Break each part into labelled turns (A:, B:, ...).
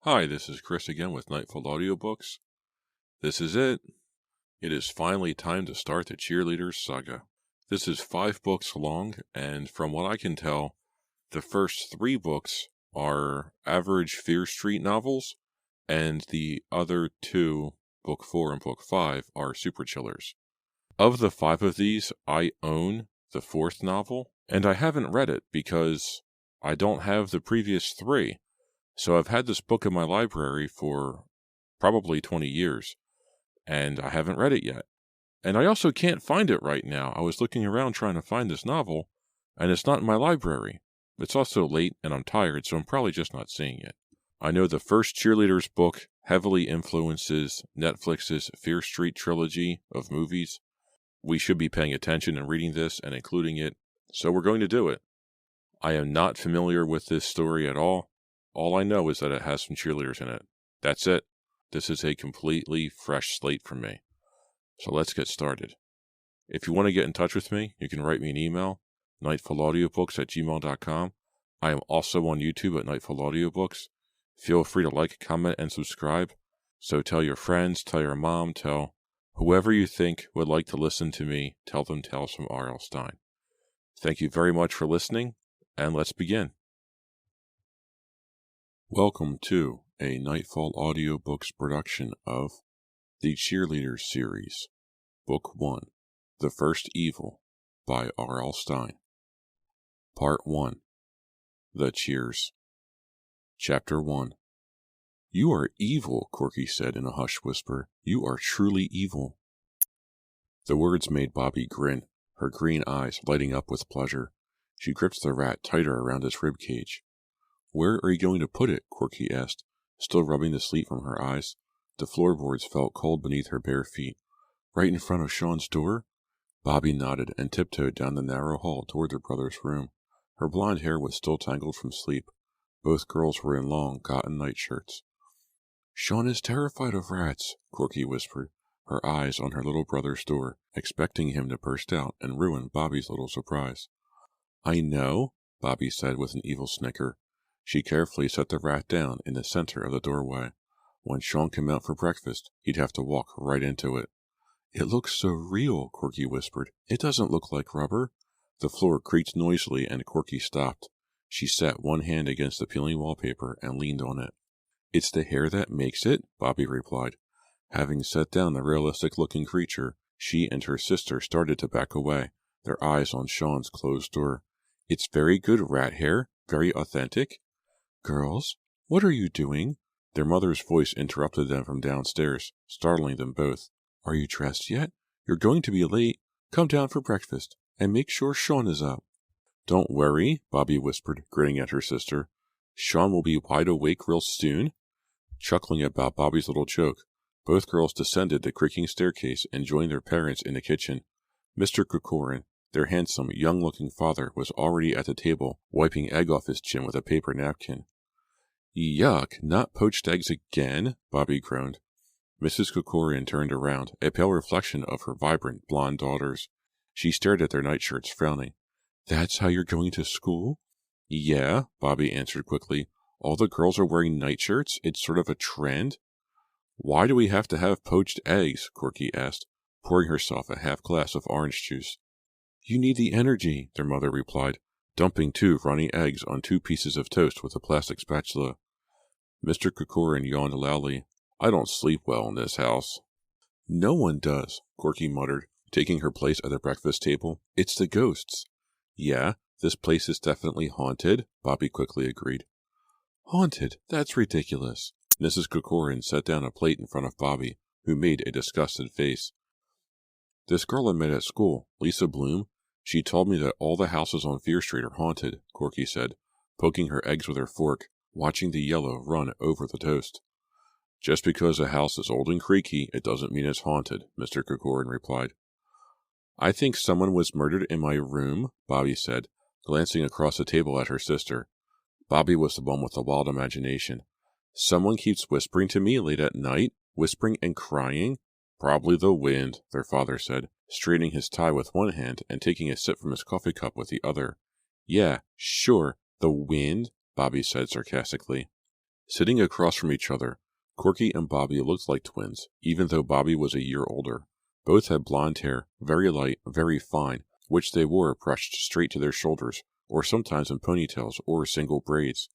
A: Hi, this is Chris again with Nightfall Audiobooks. This is it. It is finally time to start the Cheerleaders saga. This is 5 books long, and from what I can tell, the first 3 books are average Fear Street novels, and the other 2, Book 4 and Book 5, are super chillers. Of the 5 of these, I own the 4th novel, and I haven't read it because I don't have the previous 3. So I've had this book in my library for probably 20 years, and I haven't read it yet. And I also can't find it right now. I was looking around trying to find this novel, and it's not in my library. It's also late, and I'm tired, so I'm probably just not seeing it. I know the first Cheerleaders book heavily influences Netflix's Fear Street trilogy of movies. We should be paying attention and reading this and including it, so we're going to do it. I am not familiar with this story at all. All I know is that it has some cheerleaders in it. That's it. This is a completely fresh slate for me. So let's get started. If you want to get in touch with me, you can write me an email, nightfallaudiobooks@gmail.com. I am also on YouTube at Nightfall Audiobooks. Feel free to like, comment, and subscribe. So tell your friends, tell your mom, tell whoever you think would like to listen to me, tell them tales from R.L. Stine. Thank you very much for listening, and let's begin. Welcome to a Nightfall Audiobooks production of the Cheerleaders series, Book 1, The First Evil, by R.L. Stine. Part 1, The Cheers. Chapter 1. "You are evil," Corky said in a hushed whisper. "You are truly evil." The words made Bobby grin, her green eyes lighting up with pleasure. She gripped the rat tighter around its rib cage. "Where are you going to put it?" Corky asked, still rubbing the sleep from her eyes. The floorboards felt cold beneath her bare feet. "Right in front of Sean's door?" Bobby nodded and tiptoed down the narrow hall toward their brother's room. Her blonde hair was still tangled from sleep. Both girls were in long cotton nightshirts. "Sean is terrified of rats," Corky whispered, her eyes on her little brother's door, expecting him to burst out and ruin Bobby's little surprise. "I know," Bobby said with an evil snicker. She carefully set the rat down in the center of the doorway. When Sean came out for breakfast, he'd have to walk right into it. "It looks so real," Corky whispered. "It doesn't look like rubber." The floor creaked noisily and Corky stopped. She set one hand against the peeling wallpaper and leaned on it. "It's the hair that makes it," Bobby replied. Having set down the realistic-looking creature, she and her sister started to back away, their eyes on Sean's closed door. "It's very good rat hair, very authentic." "Girls, what are you doing?" Their mother's voice interrupted them from downstairs, startling them both. "Are you dressed yet? You're going to be late. Come down for breakfast, and make sure Sean is up." "Don't worry," Bobby whispered, grinning at her sister. "Sean will be wide awake real soon." Chuckling about Bobby's little joke, both girls descended the creaking staircase and joined their parents in the kitchen. Mr. Kukorin, their handsome, young-looking father, was already at the table, wiping egg off his chin with a paper napkin. "Yuck, not poached eggs again," Bobby groaned. Mrs. Kukorin turned around, a pale reflection of her vibrant, blonde daughters. She stared at their nightshirts, frowning. "That's how you're going to school?" "Yeah," Bobby answered quickly. "All the girls are wearing nightshirts? It's sort of a trend?" "Why do we have to have poached eggs?" Corky asked, pouring herself a half glass of orange juice. "You need the energy," their mother replied, dumping 2 runny eggs on 2 pieces of toast with a plastic spatula. Mr. Kukorin yawned loudly. "I don't sleep well in this house." "No one does," Corky muttered, taking her place at the breakfast table. "It's the ghosts." "Yeah, this place is definitely haunted," Bobby quickly agreed. "Haunted? That's ridiculous." Mrs. Kukorin set down a plate in front of Bobby, who made a disgusted face. "This girl I met at school, Lisa Bloom, she told me that all the houses on Fear Street are haunted," Corky said, poking her eggs with her fork, watching the yellow run over the toast. "Just because a house is old and creaky, it doesn't mean it's haunted," Mr. Kukorin replied. "I think someone was murdered in my room," Bobby said, glancing across the table at her sister. Bobby was the one with the wild imagination. "Someone keeps whispering to me late at night, whispering and crying." "Probably the wind," their father said, straightening his tie with one hand and taking a sip from his coffee cup with the other. "Yeah, sure, the wind," Bobby said sarcastically. Sitting across from each other, Corky and Bobby looked like twins, even though Bobby was a year older. Both had blonde hair, very light, very fine, which they wore brushed straight to their shoulders, or sometimes in ponytails or single braids.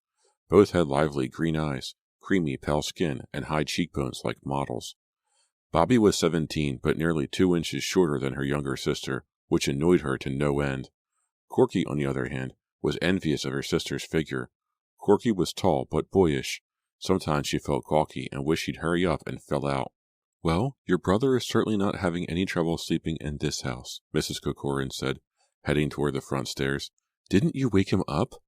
A: Both had lively green eyes, creamy pale skin, and high cheekbones like models. Bobby was 17, but nearly 2 inches shorter than her younger sister, which annoyed her to no end. Corky, on the other hand, was envious of her sister's figure. Corky was tall but boyish. Sometimes she felt gawky and wished she'd hurry up and fell out. "Well, your brother is certainly not having any trouble sleeping in this house," Mrs. Corcoran said, heading toward the front stairs. "Didn't you wake him up?"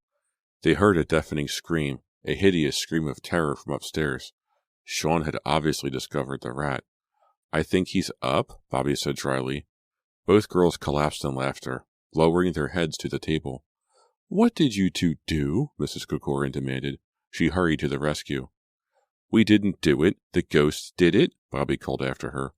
A: They heard a deafening scream, a hideous scream of terror from upstairs. Sean had obviously discovered the rat. "I think he's up," Bobby said dryly. Both girls collapsed in laughter, lowering their heads to the table. "What did you two do?" Mrs. Corcoran demanded. She hurried to the rescue. "We didn't do it. The ghosts did it," Bobby called after her.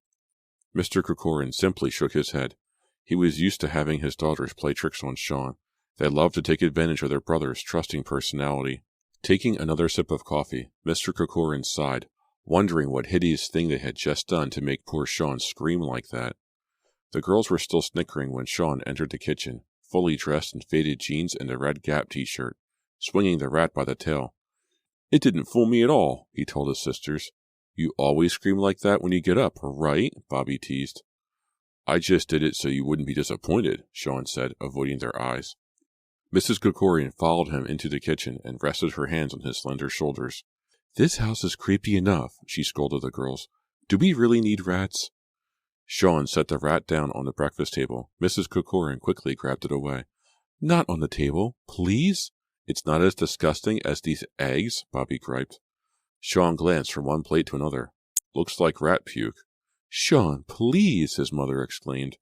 A: Mr. Corcoran simply shook his head. He was used to having his daughters play tricks on Sean. They loved to take advantage of their brother's trusting personality. Taking another sip of coffee, Mr. Corcoran sighed, wondering what hideous thing they had just done to make poor Sean scream like that. The girls were still snickering when Sean entered the kitchen, fully dressed in faded jeans and a red Gap t-shirt, swinging the rat by the tail. "It didn't fool me at all," he told his sisters. "You always scream like that when you get up, right?" Bobby teased. "I just did it so you wouldn't be disappointed," Sean said, avoiding their eyes. Mrs. Corcoran followed him into the kitchen and rested her hands on his slender shoulders. "This house is creepy enough," she scolded the girls. "Do we really need rats?" Sean set the rat down on the breakfast table. Mrs. Corcoran quickly grabbed it away. "Not on the table, please. It's not as disgusting as these eggs," Bobby griped. Sean glanced from one plate to another. "Looks like rat puke." "Sean, please," his mother exclaimed.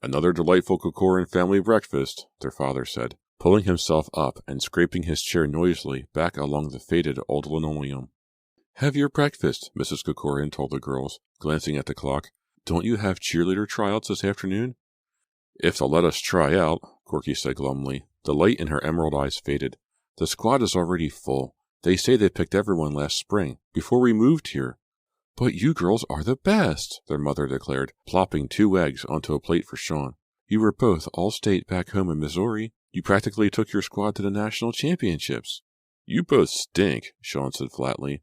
A: "Another delightful Corcoran family breakfast," their father said, pulling himself up and scraping his chair noisily back along the faded old linoleum. "Have your breakfast," Mrs. Corcoran told the girls, glancing at the clock. "Don't you have cheerleader tryouts this afternoon?" "If they'll let us try out," Corky said glumly. The light in her emerald eyes faded. "The squad is already full. They say they picked everyone last spring, before we moved here." "But you girls are the best," their mother declared, plopping 2 eggs onto a plate for Sean. "You were both all-state back home in Missouri. You practically took your squad to the national championships." "You both stink," Sean said flatly.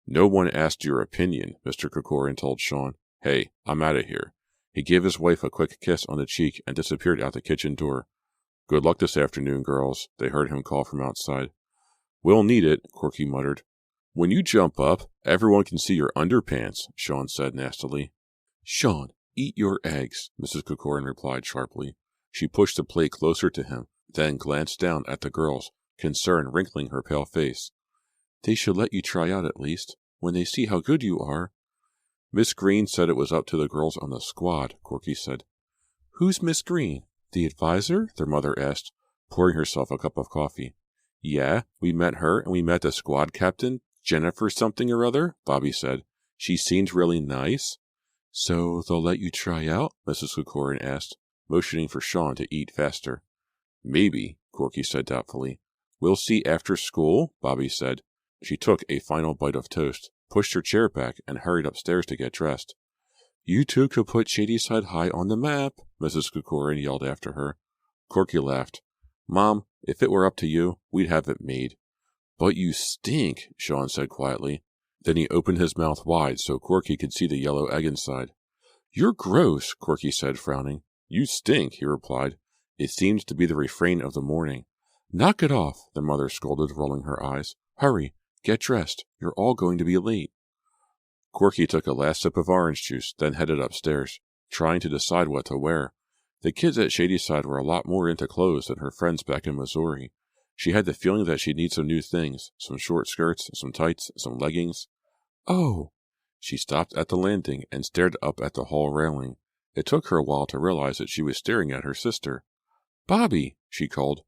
A: "No one asked your opinion," Mr. Corcoran told Sean. "Hey, I'm out of here." He gave his wife a quick kiss on the cheek and disappeared out the kitchen door. "Good luck this afternoon, girls," they heard him call from outside. "We'll need it," Corky muttered. "When you jump up, everyone can see your underpants," Sean said nastily. "Sean, eat your eggs," Mrs. Corcoran replied sharply. She pushed the plate closer to him, then glanced down at the girls, concern wrinkling her pale face. "They should let you try out at least, when they see how good you are." "Miss Green said it was up to the girls on the squad," Corky said. "Who's Miss Green? The advisor?" their mother asked, pouring herself a cup of coffee. "Yeah, we met her and we met the squad captain, Jennifer something or other," Bobby said. "She seemed really nice." "So they'll let you try out?" Mrs. Corcoran asked, motioning for Sean to eat faster. "Maybe," Corky said doubtfully. "We'll see after school," Bobby said. She took a final bite of toast, pushed her chair back, and hurried upstairs to get dressed. "You two could put Shadyside High on the map," Mrs. Corcoran yelled after her. Corky laughed. "Mom, if it were up to you, we'd have it made." "But you stink," Sean said quietly. Then he opened his mouth wide so Corky could see the yellow egg inside. "You're gross," Corky said, frowning. "You stink," he replied. It seemed to be the refrain of the morning. "Knock it off," the mother scolded, rolling her eyes. "Hurry, get dressed. You're all going to be late." Corky took a last sip of orange juice, then headed upstairs, trying to decide what to wear. The kids at Shadyside were a lot more into clothes than her friends back in Missouri. She had the feeling that she'd need some new things, some short skirts, some tights, some leggings. "Oh!" She stopped at the landing and stared up at the hall railing. It took her a while to realize that she was staring at her sister. "Bobby!" she called.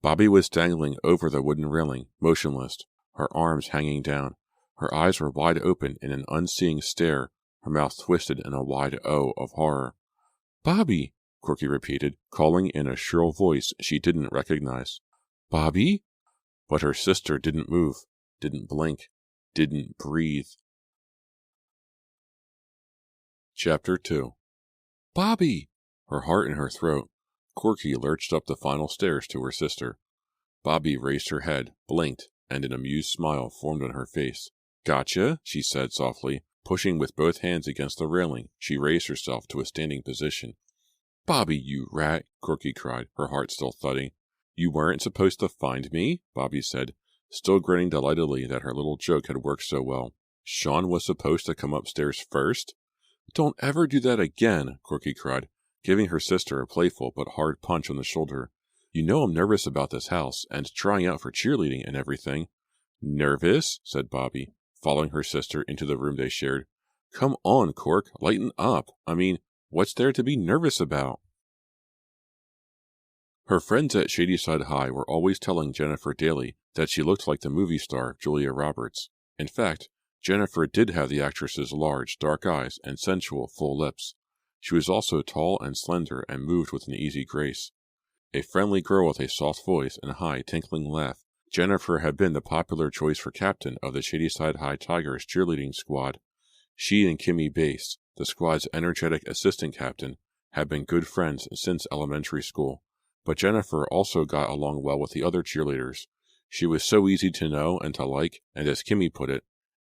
A: Bobby was dangling over the wooden railing, motionless, her arms hanging down. Her eyes were wide open in an unseeing stare, her mouth twisted in a wide O of horror. "Bobby!" Corky repeated, calling in a shrill voice she didn't recognize. "Bobby?" But her sister didn't move. didn't blink, didn't breathe. Chapter 2. Bobby! Her heart in her throat, Corky lurched up the final stairs to her sister. Bobby raised her head, blinked, and an amused smile formed on her face. Gotcha, she said softly. Pushing with both hands against the railing, she raised herself to a standing position. Bobby, you rat, Corky cried, her heart still thudding. You weren't supposed to find me? Bobby said, still grinning delightedly that her little joke had worked so well. Sean was supposed to come upstairs first? Don't ever do that again, Corky cried, giving her sister a playful but hard punch on the shoulder. You know I'm nervous about this house, and trying out for cheerleading and everything. Nervous? Said Bobby, following her sister into the room they shared. Come on, Cork, lighten up. I mean, what's there to be nervous about? Her friends at Shadyside High were always telling Jennifer daily that she looked like the movie star Julia Roberts. In fact, Jennifer did have the actress's large, dark eyes and sensual, full lips. She was also tall and slender and moved with an easy grace. A friendly girl with a soft voice and a high, tinkling laugh, Jennifer had been the popular choice for captain of the Shadyside High Tigers cheerleading squad. She and Kimmy Bass, the squad's energetic assistant captain, had been good friends since elementary school. But Jennifer also got along well with the other cheerleaders. She was so easy to know and to like, and as Kimmy put it,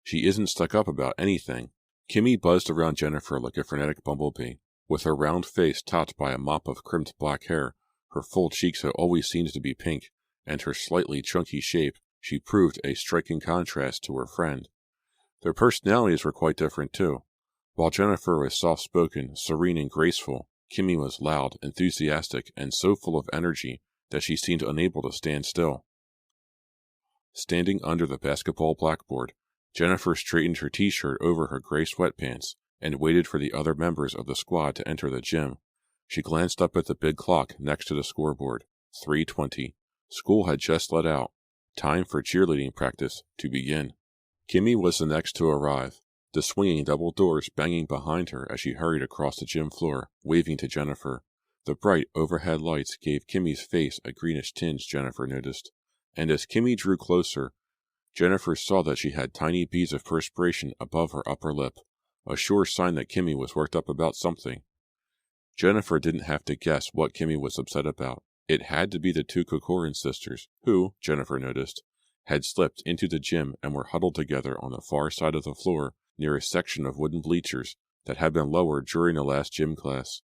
A: she isn't stuck up about anything. Kimmy buzzed around Jennifer like a frenetic bumblebee. With her round face topped by a mop of crimped black hair, her full cheeks had always seemed to be pink, and her slightly chunky shape, she proved a striking contrast to her friend. Their personalities were quite different, too. While Jennifer was soft-spoken, serene, and graceful, Kimmy was loud, enthusiastic, and so full of energy that she seemed unable to stand still. Standing under the basketball blackboard, Jennifer straightened her t-shirt over her gray sweatpants and waited for the other members of the squad to enter the gym. She glanced up at the big clock next to the scoreboard. 3:20. School had just let out. Time for cheerleading practice to begin. Kimmy was the next to arrive, the swinging double doors banging behind her as she hurried across the gym floor, waving to Jennifer. The bright overhead lights gave Kimmy's face a greenish tinge, Jennifer noticed, and as Kimmy drew closer, Jennifer saw that she had tiny beads of perspiration above her upper lip, a sure sign that Kimmy was worked up about something. Jennifer didn't have to guess what Kimmy was upset about. It had to be the two Kokorin sisters, who, Jennifer noticed, had slipped into the gym and were huddled together on the far side of the floor near a section of wooden bleachers that had been lowered during the last gym class.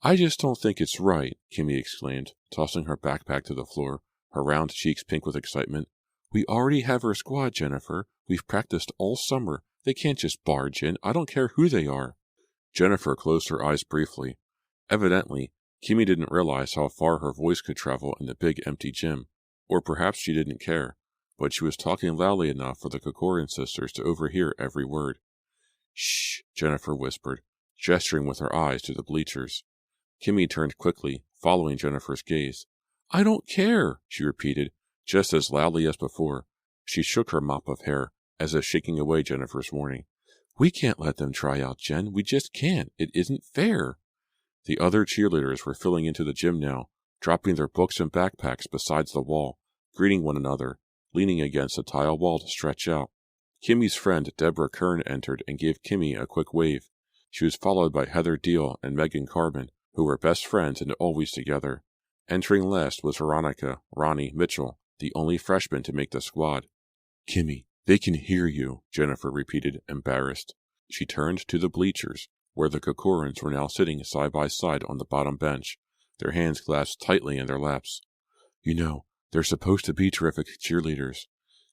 A: I just don't think it's right, Kimmy exclaimed, tossing her backpack to the floor, her round cheeks pink with excitement. We already have our squad, Jennifer. We've practiced all summer. They can't just barge in. I don't care who they are. Jennifer closed her eyes briefly. Evidently, Kimmy didn't realize how far her voice could travel in the big empty gym. Or perhaps she didn't care, but she was talking loudly enough for the Kokorin sisters to overhear every word. Shh, Jennifer whispered, gesturing with her eyes to the bleachers. Kimmy turned quickly, following Jennifer's gaze. I don't care, she repeated, just as loudly as before. She shook her mop of hair, as if shaking away Jennifer's warning. We can't let them try out, Jen. We just can't. It isn't fair. The other cheerleaders were filling into the gym now, dropping their books and backpacks beside the wall, greeting one another, leaning against the tile wall to stretch out. Kimmy's friend Deborah Kern entered and gave Kimmy a quick wave. She was followed by Heather Deal and Megan Carbon, who were best friends and always together. Entering last was Veronica Ronnie Mitchell, the only freshman to make the squad. Kimmy, they can hear you, Jennifer repeated, embarrassed. She turned to the bleachers, where the Kokorins were now sitting side by side on the bottom bench, their hands clasped tightly in their laps. You know, they're supposed to be terrific cheerleaders.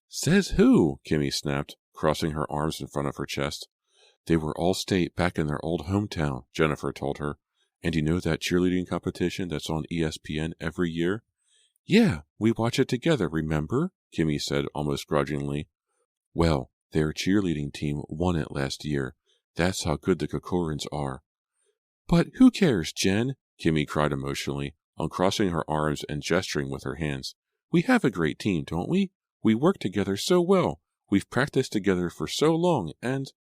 A: Says who? Kimmy snapped, crossing her arms in front of her chest. They were all state back in their old hometown, Jennifer told her. And you know that cheerleading competition that's on ESPN every year? Yeah, we watch it together, remember? Kimmy said almost grudgingly. Well, their cheerleading team won it last year. That's how good the Kokorins are. But who cares, Jen? Kimmy cried emotionally, uncrossing her arms and gesturing with her hands. We have a great team, don't we? We work together so well. We've practiced together for so long, and...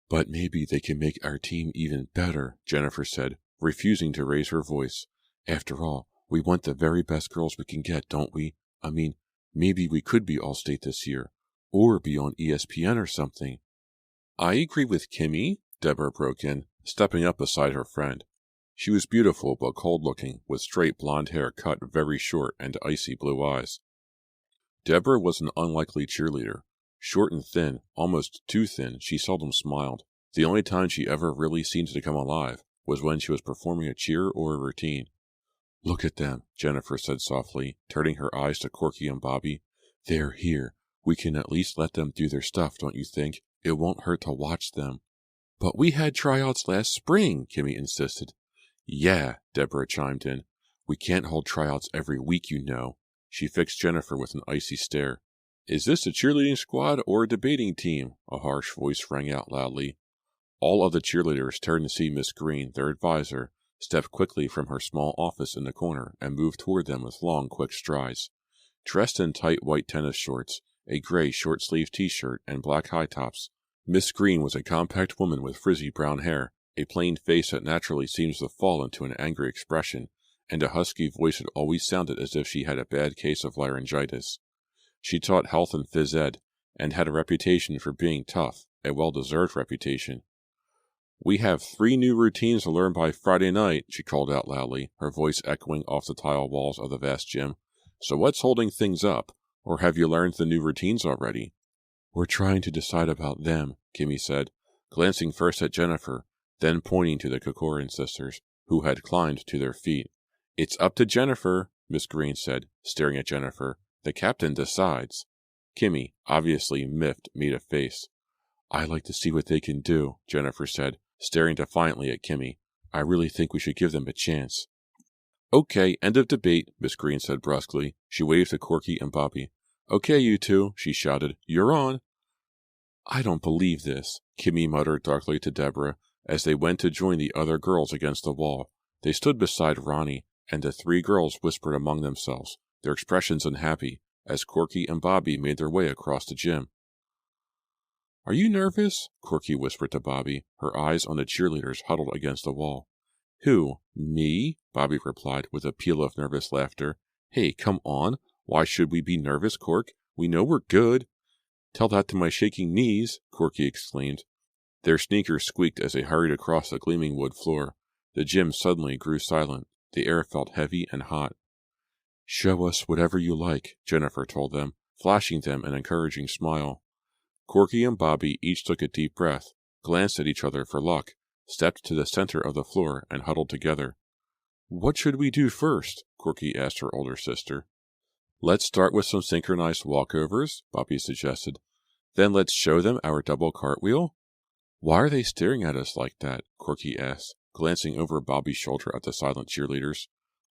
A: But maybe they can make our team even better, Jennifer said, refusing to raise her voice. After all, we want the very best girls we can get, don't we? I mean, maybe we could be All-State this year. Or be on ESPN or something. I agree with Kimmy, Deborah broke in, stepping up beside her friend. She was beautiful but cold-looking, with straight blonde hair cut very short and icy blue eyes. Deborah was an unlikely cheerleader. Short and thin, almost too thin, she seldom smiled. The only time she ever really seemed to come alive was when she was performing a cheer or a routine. Look at them, Jennifer said softly, turning her eyes to Corky and Bobby. They're here. We can at least let them do their stuff, don't you think? It won't hurt to watch them. But we had tryouts last spring, Kimmy insisted. Yeah, Deborah chimed in. We can't hold tryouts every week, you know. She fixed Jennifer with an icy stare. Is this a cheerleading squad or a debating team? A harsh voice rang out loudly. All of the cheerleaders turned to see Miss Green, their advisor, step quickly from her small office in the corner and move toward them with long, quick strides. Dressed in tight white tennis shorts, a gray short-sleeved t-shirt, and black high tops, Miss Green was a compact woman with frizzy brown hair, a plain face that naturally seems to fall into an angry expression, and a husky voice that always sounded as if she had a bad case of laryngitis. She taught health and phys ed, and had a reputation for being tough, a well-deserved reputation. We have 3 new routines to learn by Friday night, she called out loudly, her voice echoing off the tile walls of the vast gym. So what's holding things up? Or have you learned the new routines already? We're trying to decide about them, Kimmy said, glancing first at Jennifer, then pointing to the Kokorin sisters, who had climbed to their feet. It's up to Jennifer, Miss Green said, staring at Jennifer. The captain decides. Kimmy, obviously miffed, made a face. I like to see what they can do, Jennifer said, staring defiantly at Kimmy. I really think we should give them a chance. Okay, end of debate, Miss Green said brusquely. She waved to Corky and Bobby. Okay, you two, she shouted. You're on. I don't believe this, Kimmy muttered darkly to Deborah as they went to join the other girls against the wall. They stood beside Ronnie, and the 3 girls whispered among themselves, their expressions unhappy, as Corky and Bobby made their way across the gym. Are you nervous? Corky whispered to Bobby, her eyes on the cheerleaders huddled against the wall. Who? Me? Bobby replied with a peal of nervous laughter. Hey, come on. Why should we be nervous, Cork? We know we're good. Tell that to my shaking knees, Corky exclaimed. Their sneakers squeaked as they hurried across the gleaming wood floor. The gym suddenly grew silent. The air felt heavy and hot. Show us whatever you like, Jennifer told them, flashing them an encouraging smile. Corky and Bobby each took a deep breath, glanced at each other for luck, stepped to the center of the floor, and huddled together. What should we do first? Corky asked her older sister. Let's start with some synchronized walkovers, Bobby suggested. Then let's show them our double cartwheel. Why are they staring at us like that? Corky asked, glancing over Bobby's shoulder at the silent cheerleaders.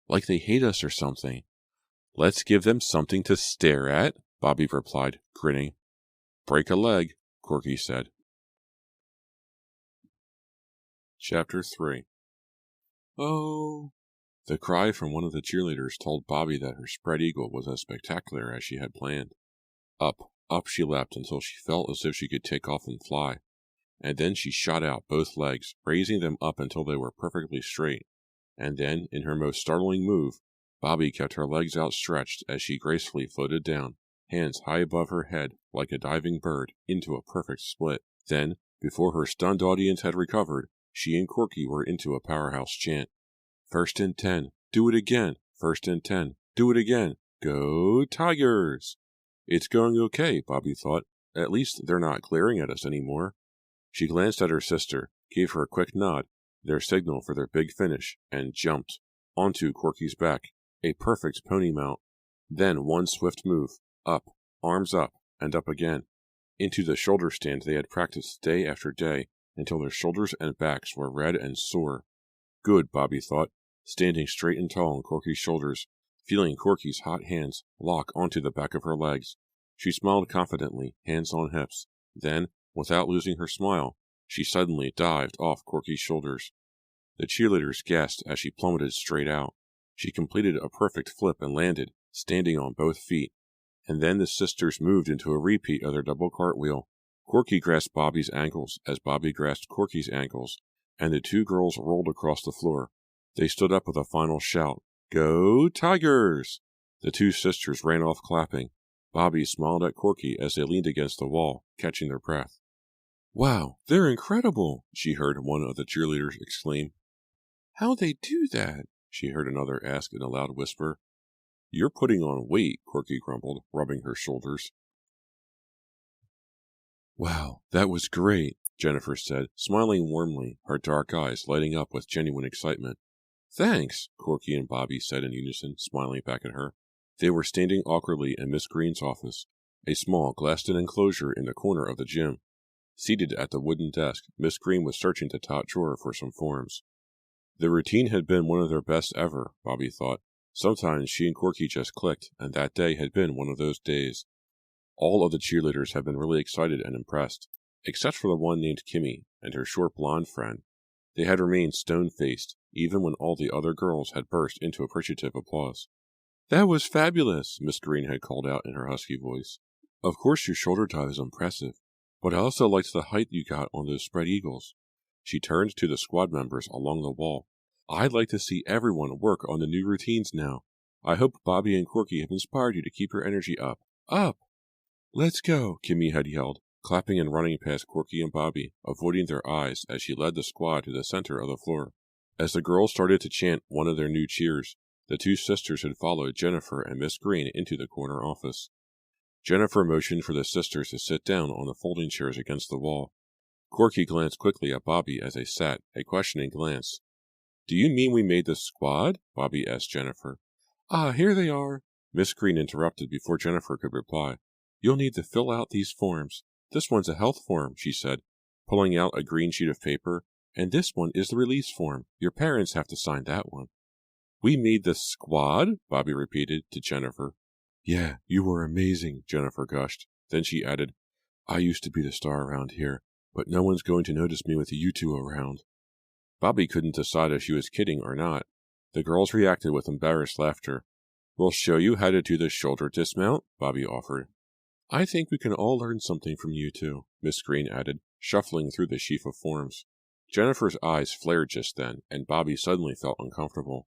A: Like they hate us or something. Let's give them something to stare at, Bobby replied, grinning. Break a leg, Corky said. Chapter 3. Oh. The cry from one of the cheerleaders told Bobby that her spread eagle was as spectacular as she had planned. Up she leapt until she felt as if she could take off and fly. And then she shot out both legs, raising them up until they were perfectly straight. And then, in her most startling move, Bobby kept her legs outstretched as she gracefully floated down, hands high above her head like a diving bird, into a perfect split. Then, before her stunned audience had recovered, she and Corky were into a powerhouse chant. First and 10, do it again. First and 10, do it again. Go Tigers! It's going okay, Bobby thought. At least they're not glaring at us anymore. She glanced at her sister, gave her a quick nod, their signal for their big finish, and jumped onto Corky's back, a perfect pony mount. Then one swift move, up, arms up, and up again, into the shoulder stand they had practiced day after day until their shoulders and backs were red and sore. Good, Bobby thought, standing straight and tall on Corky's shoulders, feeling Corky's hot hands lock onto the back of her legs. She smiled confidently, hands on hips. Then, without losing her smile, she suddenly dived off Corky's shoulders. The cheerleaders gasped as she plummeted straight out. She completed a perfect flip and landed, standing on both feet. And then the sisters moved into a repeat of their double cartwheel. Corky grasped Bobby's ankles as Bobby grasped Corky's ankles, and the 2 girls rolled across the floor. They stood up with a final shout. Go Tigers! The 2 sisters ran off clapping. Bobby smiled at Corky as they leaned against the wall, catching their breath. "Wow, they're incredible!" she heard one of the cheerleaders exclaim. "How'd they do that?" she heard another ask in a loud whisper. "You're putting on weight," Corky grumbled, rubbing her shoulders. "Wow, that was great," Jennifer said, smiling warmly, her dark eyes lighting up with genuine excitement. "Thanks," Corky and Bobby said in unison, smiling back at her. They were standing awkwardly in Miss Green's office, a small glassed-in enclosure in the corner of the gym. Seated at the wooden desk, Miss Green was searching the top drawer for some forms. The routine had been one of their best ever, Bobby thought. Sometimes she and Corky just clicked, and that day had been one of those days. All of the cheerleaders had been really excited and impressed, except for the one named Kimmy and her short blonde friend. They had remained stone-faced, even when all the other girls had burst into appreciative applause. "That was fabulous," Miss Green had called out in her husky voice. "Of course your shoulder dive is impressive, but I also liked the height you got on those spread eagles." She turned to the squad members along the wall. "I'd like to see everyone work on the new routines now. I hope Bobby and Corky have inspired you to keep your energy up. Up!" "Let's go," Kimmy had yelled, clapping and running past Corky and Bobby, avoiding their eyes as she led the squad to the center of the floor. As the girls started to chant one of their new cheers, the two sisters had followed Jennifer and Miss Green into the corner office. Jennifer motioned for the sisters to sit down on the folding chairs against the wall. Corky glanced quickly at Bobby as they sat, a questioning glance. "Do you mean we made the squad?" Bobby asked Jennifer. "Ah, here they are," Miss Green interrupted before Jennifer could reply. "You'll need to fill out these forms. This one's a health form," she said, pulling out a green sheet of paper, "and this one is the release form. Your parents have to sign that one." "We made the squad?" Bobby repeated to Jennifer. "Yeah, you were amazing," Jennifer gushed. Then she added, "I used to be the star around here, but no one's going to notice me with you two around." Bobby couldn't decide if she was kidding or not. The girls reacted with embarrassed laughter. "We'll show you how to do the shoulder dismount," Bobby offered. "I think we can all learn something from you two," Miss Green added, shuffling through the sheaf of forms. Jennifer's eyes flared just then, and Bobby suddenly felt uncomfortable.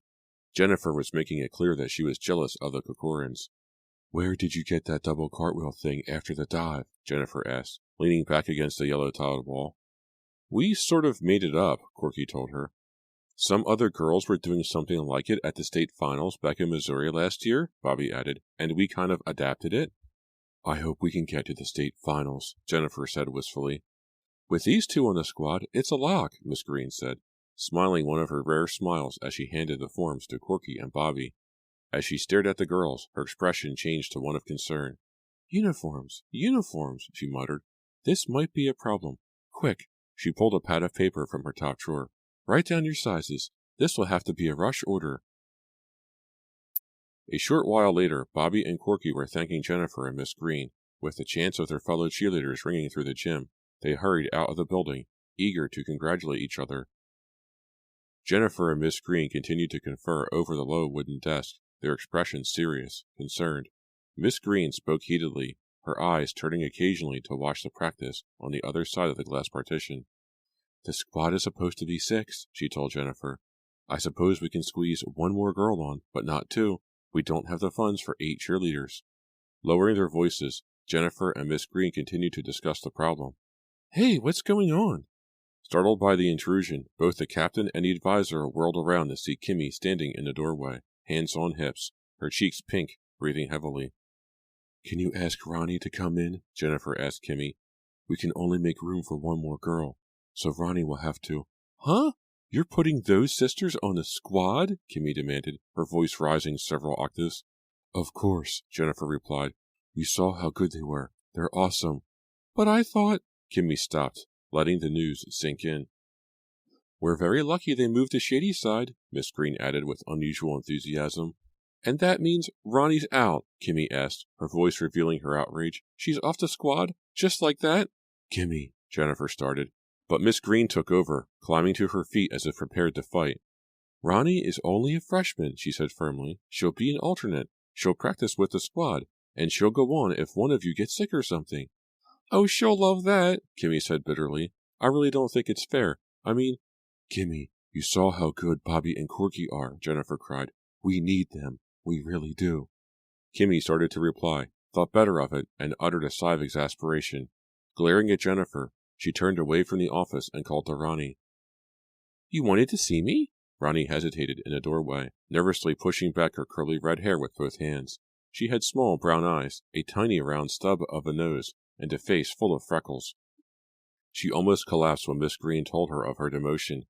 A: Jennifer was making it clear that she was jealous of the Kokorans. "Where did you get that double cartwheel thing after the dive?" Jennifer asked, leaning back against the yellow-tiled wall. "We sort of made it up," Corky told her. "Some other girls were doing something like it at the state finals back in Missouri last year," Bobby added, "and we kind of adapted it." "I hope we can get to the state finals," Jennifer said wistfully. "With these two on the squad, it's a lock," Miss Green said, smiling one of her rare smiles as she handed the forms to Corky and Bobby. As she stared at the girls, her expression changed to one of concern. "Uniforms, uniforms," she muttered. "This might be a problem. Quick!" She pulled a pad of paper from her top drawer. "Write down your sizes. This will have to be a rush order." A short while later, Bobby and Corky were thanking Jennifer and Miss Green. With the chants of their fellow cheerleaders ringing through the gym, they hurried out of the building, eager to congratulate each other. Jennifer and Miss Green continued to confer over the low wooden desk, their expressions serious, concerned. Miss Green spoke heatedly, her eyes turning occasionally to watch the practice on the other side of the glass partition. "The squad is supposed to be 6, she told Jennifer. "I suppose we can squeeze one more girl on, but not 2. We don't have the funds for 8 cheerleaders." Lowering their voices, Jennifer and Miss Green continued to discuss the problem. "Hey, what's going on?" Startled by the intrusion, both the captain and the advisor whirled around to see Kimmy standing in the doorway, hands on hips, her cheeks pink, breathing heavily. "Can you ask Ronnie to come in?" Jennifer asked Kimmy. "We can only make room for one more girl, so Ronnie will have to." "Huh? You're putting those sisters on the squad?" Kimmy demanded, her voice rising several octaves. "Of course," Jennifer replied. "You saw how good they were. They're awesome." "But I thought—" Kimmy stopped, letting the news sink in. "We're very lucky they moved to Shadyside," Miss Green added with unusual enthusiasm. "And that means Ronnie's out?" Kimmy asked, her voice revealing her outrage. "She's off the squad? Just like that?" "Kimmy," Jennifer started, but Miss Green took over, climbing to her feet as if prepared to fight. "Ronnie is only a freshman," she said firmly. "She'll be an alternate. She'll practice with the squad, and she'll go on if one of you gets sick or something." "Oh, she'll love that," Kimmy said bitterly. "I really don't think it's fair. I mean—" "Kimmy, you saw how good Bobby and Corky are," Jennifer cried. "We need them. We really do." Kimmy started to reply, thought better of it and uttered a sigh of exasperation. Glaring at Jennifer, she turned away from the office and called to Ronnie. "You wanted to see me?" Ronnie hesitated in the doorway, nervously pushing back her curly red hair with both hands. She had small brown eyes, a tiny round stub of a nose, and a face full of freckles. She almost collapsed when Miss Green told her of her demotion.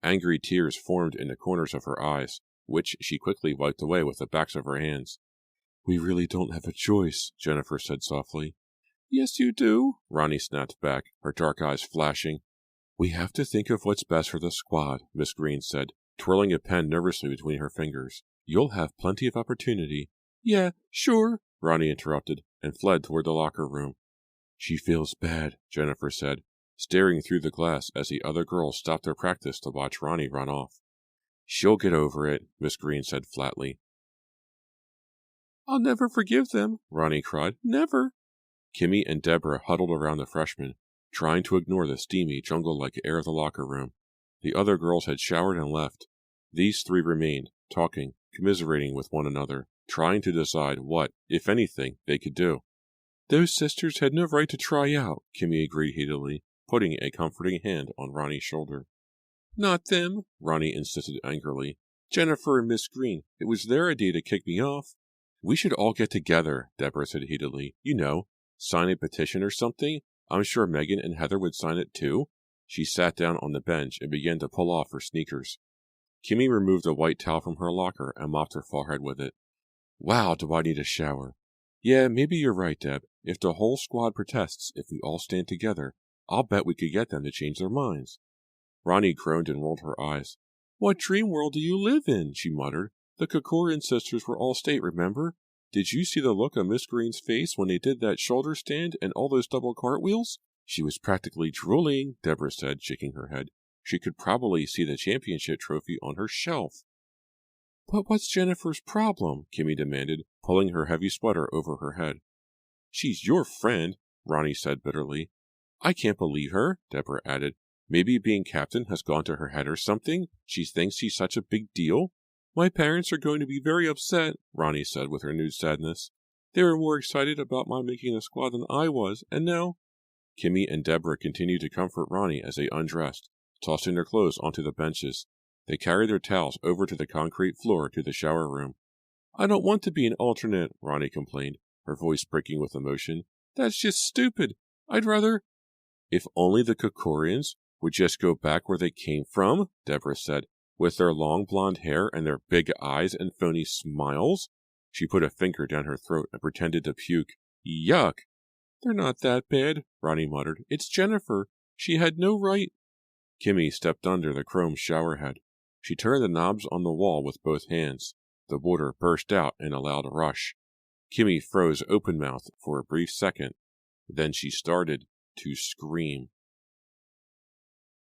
A: Angry tears formed in the corners of her eyes, which she quickly wiped away with the backs of her hands. "We really don't have a choice," Jennifer said softly. "Yes, you do," Ronnie snapped back, her dark eyes flashing. "We have to think of what's best for the squad," Miss Green said, twirling a pen nervously between her fingers. "You'll have plenty of opportunity." "Yeah, sure," Ronnie interrupted, and fled toward the locker room. "She feels bad," Jennifer said, staring through the glass as the other girls stopped their practice to watch Ronnie run off. "She'll get over it," Miss Green said flatly. "I'll never forgive them," Ronnie cried. "Never." Kimmy and Deborah huddled around the freshman, trying to ignore the steamy, jungle-like air of the locker room. The other girls had showered and left. These three remained, talking, commiserating with one another, trying to decide what, if anything, they could do. "Those sisters had no right to try out," Kimmy agreed heatedly, putting a comforting hand on Ronnie's shoulder. "Not them," Ronnie insisted angrily. "Jennifer and Miss Green. It was their idea to kick me off." "We should all get together," Deborah said heatedly. "You know, sign a petition or something. I'm sure Megan and Heather would sign it too." She sat down on the bench and began to pull off her sneakers. Kimmy removed a white towel from her locker and mopped her forehead with it. "Wow, do I need a shower." "Yeah, maybe you're right, Deb. If the whole squad protests, if we all stand together, I'll bet we could get them to change their minds." Ronnie groaned and rolled her eyes. "What dream world do you live in?" she muttered. "The Kokorian sisters were all state, remember? Did you see the look on Miss Green's face when they did that shoulder stand and all those double cartwheels?" "She was practically drooling," Deborah said, shaking her head. "She could probably see the championship trophy on her shelf." "But what's Jennifer's problem?" Kimmy demanded, pulling her heavy sweater over her head. "She's your friend," Ronnie said bitterly. "I can't believe her," Deborah added. "Maybe being captain has gone to her head or something. She thinks she's such a big deal." "My parents are going to be very upset," Ronnie said with renewed sadness. "They were more excited about my making the squad than I was, and now—" Kimmy and Deborah continued to comfort Ronnie as they undressed, tossing their clothes onto the benches. They carried their towels over to the concrete floor to the shower room. "I don't want to be an alternate," Ronnie complained, her voice breaking with emotion. "That's just stupid. I'd rather—" "If only the Kokorians would just go back where they came from," Deborah said, "with their long blonde hair and their big eyes and phony smiles." She put a finger down her throat and pretended to puke. "Yuck!" "They're not that bad," Ronnie muttered. "It's Jennifer. She had no right—" Kimmy stepped under the chrome shower head. She turned the knobs on the wall with both hands. The water burst out in a loud rush. Kimmy froze open-mouthed for a brief second. Then she started to scream.